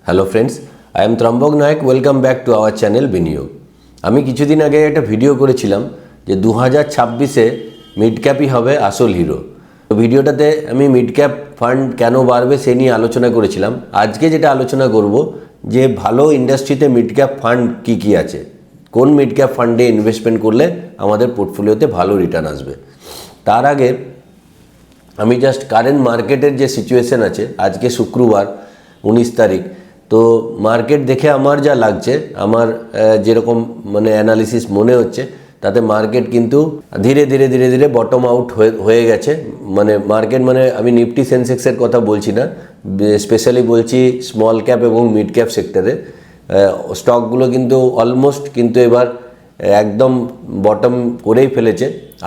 Hello friends, I am Trambak Nayak. Welcome back to our channel Biniyog. আমি কিছুদিন আগে একটা ভিডিও করেছিলাম যে 2026-এ মিড ক্যাপই হবে আসল হিরো। তো ভিডিওটাতে আমি মিড ক্যাপ ফান্ড কেন বাড়বে সে নিয়ে আলোচনা করেছিলাম। আজকে যেটা আলোচনা করব যে ভালো ইন্ডাস্ট্রিতে মিড ক্যাপ ফান্ড কী আছে, কোন মিড ক্যাপ ফান্ডে ইনভেস্টমেন্ট করলে আমাদের পোর্টফোলিওতে ভালো রিটার্ন আসবে। তার আগে আমি জাস্ট কারেন্ট মার্কেটের যে সিচুয়েশন আছে, আজকে শুক্রবার 19 তারিখ, তো মার্কেট দেখে আমার যা লাগছে, আমার যেরকম অ্যানালিসিস মনে হচ্ছে, তাতে মার্কেট কিন্তু ধীরে ধীরে বটম আউট হয়ে গেছে। মার্কেট আমি নিফটি সেন্সেক্সের কথা বলছি না, স্পেশালি বলছি স্মল ক্যাপ এবং মিড ক্যাপ সেক্টরে স্টকগুলো কিন্তু অলমোস্ট কিন্তু এবার একদম বটম করেই ফেলেছে।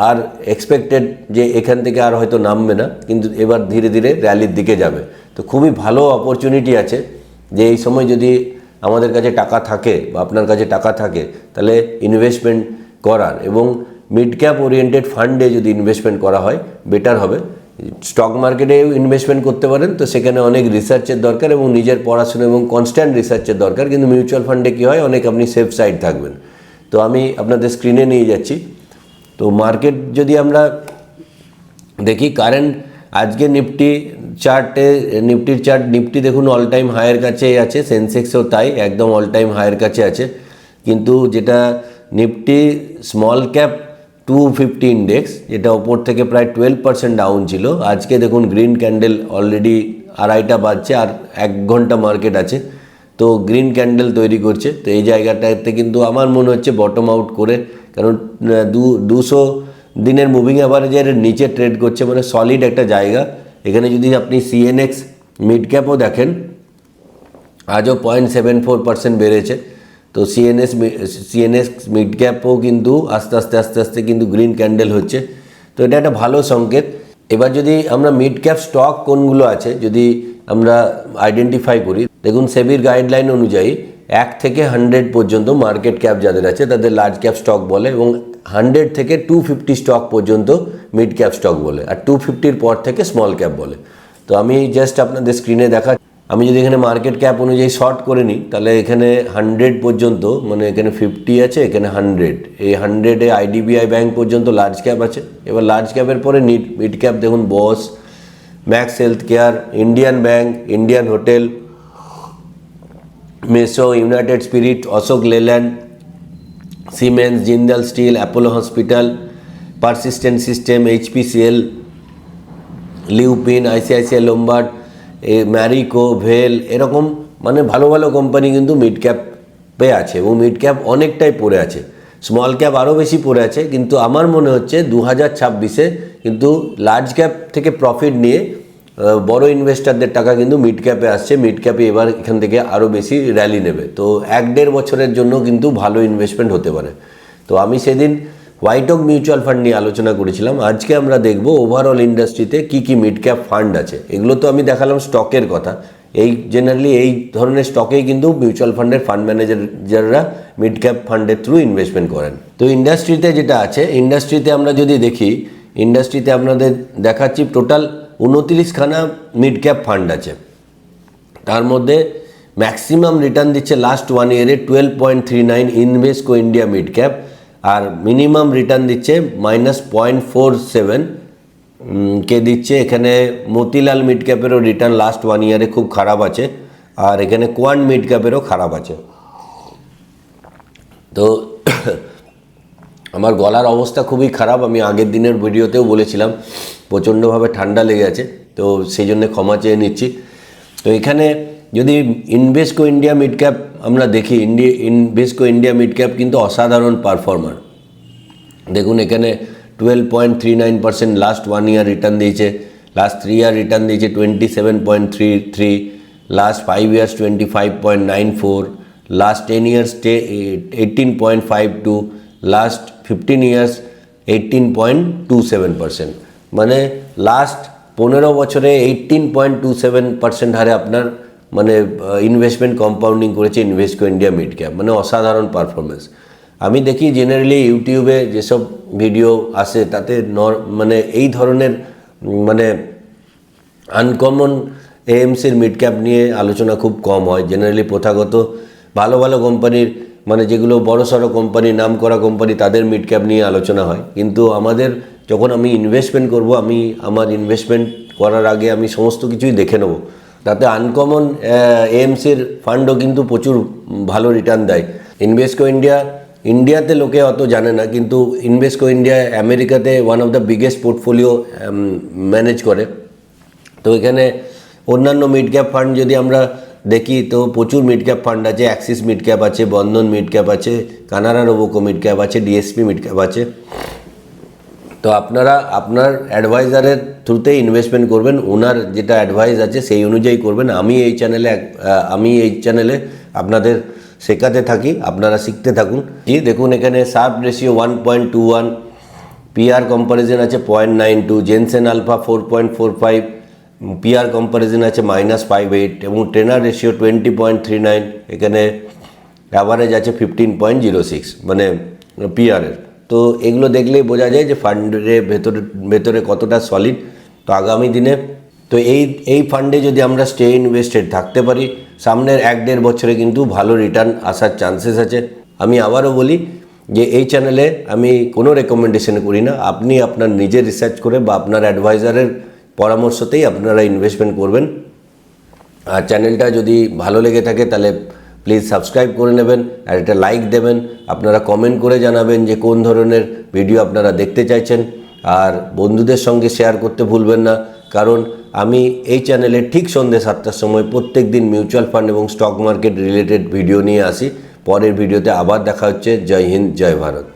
আর এক্সপেক্টেড যে এখান থেকে আর হয়তো নামবে না, কিন্তু এবার ধীরে ধীরে র্যালির দিকে যাবে। তো খুবই ভালো অপরচুনিটি আছে যে এই সময় যদি আমাদের কাছে টাকা থাকে বা আপনার কাছে টাকা থাকে, তাহলে ইনভেস্টমেন্ট করার এবং মিড ক্যাপ ওরিয়েন্টেড ফান্ডে যদি ইনভেস্টমেন্ট করা হয় বেটার হবে। স্টক মার্কেটেও ইনভেস্টমেন্ট করতে পারেন, তো সেখানে অনেক রিসার্চের দরকার এবং নিজের পড়াশোনা এবং কনস্ট্যান্ট রিসার্চের দরকার। কিন্তু মিউচুয়াল ফান্ডে কী হয়, অনেক আপনি সেফ সাইড থাকবেন। তো আমি আপনাদের স্ক্রিনে নিয়ে যাচ্ছি। তো মার্কেট যদি আমরা দেখি কারেন্ট আজকে নিফটির চার্ট, নিফটি দেখুন অল টাইম হাইয়ের কাছেই আছে, সেন্সেক্সও তাই একদম অল টাইম হাইয়ের কাছে আছে। কিন্তু যেটা নিফটি স্মল ক্যাপ 250 ইন্ডেক্স, যেটা ওপর থেকে প্রায় 12% ডাউন ছিল, আজকে দেখুন গ্রিন ক্যান্ডেল অলরেডি 2:30 বাজছে, আর 1 ঘন্টা মার্কেট আছে, তো গ্রিন ক্যান্ডেল তৈরি করছে। তো এই জায়গাটাতে কিন্তু আমার মনে হচ্ছে বটম আউট করে, কারণ 200 দিনের মুভিং অ্যাভারেজের নিচে ট্রেড করছে, সলিড একটা জায়গা। এখানে যদি আপনি সিএনএক্স মিড ক্যাপও দেখেন, আজও 0.74% বেড়েছে। তো সিএনএক্স মিড ক্যাপও কিন্তু আস্তে কিন্তু গ্রিন ক্যান্ডেল হচ্ছে, তো এটা একটা ভালো সংকেত। এবার যদি আমরা মিড ক্যাপ স্টক কোনগুলো আছে যদি আমরা আইডেন্টিফাই করি, দেখুন সেবির গাইডলাইন অনুযায়ী 1 থেকে 100 পর্যন্ত মার্কেট ক্যাপ যাদের আছে তাদের লার্জ ক্যাপ স্টক বলে, এবং 100 থেকে 250 স্টক পর্যন্ত মিড ক্যাপ স্টক বলে, আর 250-র পর থেকে স্মল ক্যাপ বলে। তো আমি জাস্ট আপনাদের স্ক্রিনে দেখা, আমি যদি এখানে মার্কেট ক্যাপ অনুযায়ী শর্ট করে নিই, তাহলে এখানে 100 পর্যন্ত, এখানে 50 আছে, এখানে 100, এই 100-এ আইডিবিআই ব্যাংক পর্যন্ত লার্জ ক্যাপ আছে। এবার লার্জ ক্যাপের পরে মিড ক্যাপ দেখুন boss, Max Health Care, Indian Bank, Indian Hotel, মেসো, United Spirit, Ashok Leyland, Siemens, Jindal steel, Apollo hospital, Persistent system, HPCL, Lupin, ICICI Lombard, Marico, ভেল, এরকম ভালো ভালো কোম্পানি কিন্তু মিড ক্যাপে আছে, এবং মিড ক্যাপ অনেকটাই পড়ে আছে। স্মল ক্যাপ আরও বেশি পড়ে আছে, কিন্তু আমার মনে হচ্ছে 2026-এ কিন্তু লার্জ ক্যাপ থেকে প্রফিট নিয়ে বড় ইনভেস্টারদের টাকা কিন্তু মিড ক্যাপে আসছে। মিড ক্যাপে এবার এখান থেকে আরও বেশি র্যালি নেবে, তো 1-1.5 বছরের জন্য কিন্তু ভালো ইনভেস্টমেন্ট হতে পারে। তো আমি সেদিন হোয়াইট ওক মিউচুয়াল ফান্ড নিয়ে আলোচনা করেছিলাম। আজকে আমরা দেখব ওভারঅল ইন্ডাস্ট্রিতে কি মিড ক্যাপ ফান্ড আছে। এগুলো তো আমি দেখালাম স্টকের কথা, এই জেনারেলি এই ধরনের স্টকেই কিন্তু মিউচুয়াল ফান্ডের ফান্ড ম্যানেজাররা মিড ক্যাপ ফান্ডের থ্রু ইনভেস্টমেন্ট করেন। তো ইন্ডাস্ট্রিতে যেটা আছে, ইন্ডাস্ট্রিতে আমরা যদি দেখি, ইন্ডাস্ট্রিতে আপনাদের দেখাচ্ছি টোটাল 29খানা মিড ক্যাপ ফান্ড আছে। তার মধ্যে ম্যাক্সিমাম রিটার্ন দিচ্ছে লাস্ট 1 ইয়ারে 12.39 ইনভেস্টকো ইন্ডিয়া মিড ক্যাপ, আর মিনিমাম রিটার্ন দিচ্ছে -0.47 কে দিচ্ছে। এখানে মতিলাল মিড ক্যাপেরও রিটার্ন লাস্ট 1 ইয়ারে খুব খারাপ আছে, আর এখানে কোয়ান্ট মিড ক্যাপেরও খারাপ আছে। তো আমার গলার অবস্থা খুবই খারাপ, আমি আগের দিনের ভিডিওতেও বলেছিলাম, প্রচণ্ডভাবে ঠান্ডা লেগে আছে, তো সেই জন্য ক্ষমা চেয়ে নিচ্ছি। তো এখানে যদি ইনভেস্টকো ইন্ডিয়া মিড ক্যাপ আমরা দেখি, ইনভেস্টকো ইন্ডিয়া মিড ক্যাপ কিন্তু অসাধারণ পারফর্মার। দেখুন এখানে 12.39% লাস্ট 1 ইয়ার রিটার্ন দিয়েছে, লাস্ট 3 ইয়ার রিটার্ন দিয়েছে 27.33, last 5 years 25.94, last 10 years 18.52, last 15 years 18.27%। Last 15 বছরে 18.27% হারে আপনার ইনভেস্টমেন্ট কম্পাউন্ডিং করেছে ইনভেস্টকো ইন্ডিয়া মিড ক্যাপ, অসাধারণ পারফরমেন্স। আমি দেখি জেনারেলি ইউটিউবে যেসব ভিডিও আসে তাতে এই ধরনের আনকমন এএমসির মিড ক্যাপ নিয়ে আলোচনা খুব কম হয়। জেনারেলি প্রথাগত ভালো ভালো কোম্পানির, মানে যেগুলো বড় সড়ো কোম্পানি, নাম করা কোম্পানি, তাদের মিড ক্যাপ নিয়ে আলোচনা হয়। কিন্তু আমাদের যখন আমি ইনভেস্টমেন্ট করব, আমি আমার ইনভেস্টমেন্ট করার আগে আমি সমস্ত কিছুই দেখে নেব। তাতে আনকমন এএমসির ফান্ডও কিন্তু প্রচুর ভালো রিটার্ন দেয়। ইনভেস্টকো ইন্ডিয়াতে লোকে অত জানে না, কিন্তু ইনভেস্টকো ইন্ডিয়া আমেরিকাতে one of the biggest portfolio manage করে। তো এখানে অন্যান্য মিড ক্যাপ ফান্ড যদি আমরা দেখি তো প্রচুর মিড ক্যাপ ফান্ড আছে। অ্যাক্সিস মিড ক্যাপ আছে, বন্ধন মিড ক্যাপ আছে, কানাড়া রোবোকো মিড ক্যাপ আছে, ডিএসপি মিড ক্যাপ আছে। তো আপনারা আপনার অ্যাডভাইজারের থ্রুতেই ইনভেস্টমেন্ট করবেন, ওনার যেটা অ্যাডভাইস আছে সেই অনুযায়ী করবেন। আমি এই চ্যানেলে আপনাদের শেখাতে থাকি, আপনারা শিখতে থাকুন। দেখুন এখানে শার্প রেশিও 1.21, পিআর কম্পারিজন আছে 0.92, জেনসেন আলফা 4.45, পিআর কম্পারিজন আছে -58 এবং ট্রেনার রেশিও 20.39। এখানে অ্যাভারেজ আছে 15.06 মানে পিআরের। তো এগুলো দেখলেই বোঝা যায় যে ফান্ডের ভেতরে কতটা সলিড। তো আগামী দিনে তো এই ফান্ডে যদি আমরা স্টে ইনভেস্টেড থাকতে পারি, সামনের 1-1.5 বছরে কিন্তু ভালো রিটার্ন আসার চান্সেস আছে। আমি আবারও বলি যে এই চ্যানেলে আমি কোনো রেকমেন্ডেশন করি না, আপনি আপনার নিজের রিসার্চ করে বা আপনার অ্যাডভাইজারের পরামর্শতেই আপনারা ইনভেস্টমেন্ট করবেন। আর চ্যানেলটা যদি ভালো লেগে থাকে তাহলে প্লিজ সাবস্ক্রাইব করে নেবেন আর একটা লাইক দেবেন। আপনারা কমেন্ট করে জানাবেন যে কোন ধরনের ভিডিও আপনারা দেখতে চাইছেন, আর বন্ধুদের সঙ্গে শেয়ার করতে ভুলবেন না। কারণ আমি এই চ্যানেলে ঠিক সন্ধ্যে 7টার সময় প্রত্যেক দিন মিউচুয়াল ফান্ড এবং স্টক মার্কেট রিলেটেড ভিডিও নিয়ে আসি। পরের ভিডিওতে আবার দেখা হচ্ছে। জয় হিন্দ, জয় ভারত।